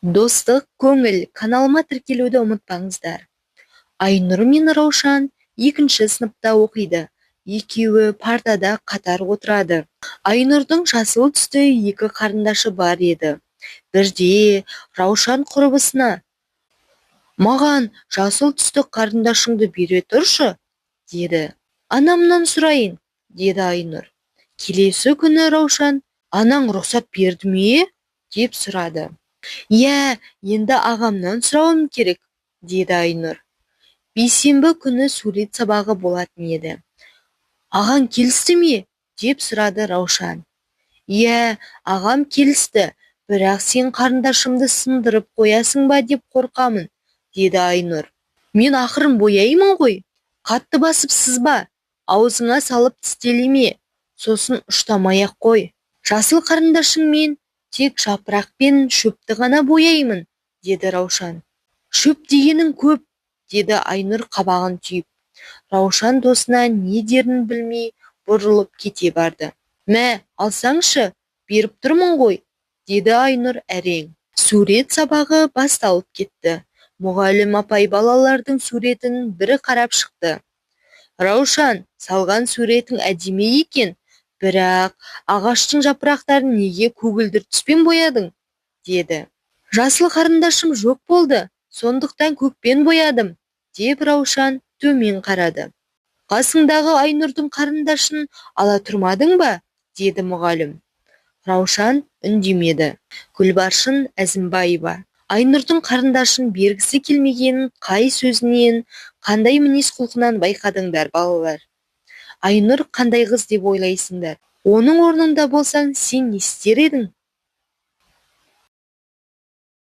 Достық, көңіл каналыма тіркелуді ұмытпаңыздар. Айнұр мен Раушан екінші сыныпта оқиды. Екеуі партада қатар отырады. Айнұрдың жасыл түсті екі қарындашы бар еді. Бірде Раушан құрбысына: «Маған жасыл түсті қарындашыңды бере тұршы», деді. «Анамнан сұрайын», деді Айнұр. Келесі күні Раушан: «Анаң рұқсат берді ме?» деп сұрады. «Иә, енді ағамнан сұрауым керек», деді Айнұр. Бейсенбі күні сурет сабағы болатын еді. «Ағаң келісті ме?» деп сұрады Раушан. «Иә, ағам келісті, бірақ сен қарындашымды сындырып қоясың ба деп қорқамын», деді Айнұр. «Мен ақырын бояймын ғой, қатты басып сызба, аузыңа салып тістелеме, сосын ұштамай-ақ қой. Жасыл қарындашыңмен тек жапырақ пен шөпті ғана бояймын», деді Раушан. «Шөп дегенің көп», деді Айнұр қабағын түйіп. Раушан досына не дерін білмей бұрылып кете барды. «Мә, алсаңшы, беріп тұрмын ғой», деді Айнұр әрең. Сурет сабағы басталып кетті. Мұғалім апай балалардың суретін бірі қарап шықты. «Раушан, салған суретің әдемі екен, бірақ ағаштың жапырақтарын неге көгілдір түспен боядың?» деді. «Жасыл қарындашым жоқ болды, сондықтан көкпен боядым», деп Раушан төмен қарады. «Қасыңдағы Айнұрдың қарындашын ала тұрмадың ба?» деді мұғалім. Раушан үндемеді. Гүлбаршын Әзімбаева. Айнұрдың қарындашын бергісі келмегенін қай сөзінен, қандай мінез құлқынан байқадыңдар, балалар? Айнұр қандай қыз деп ойлайсыңдар? Оның орнында болсаң, сен не істер едің?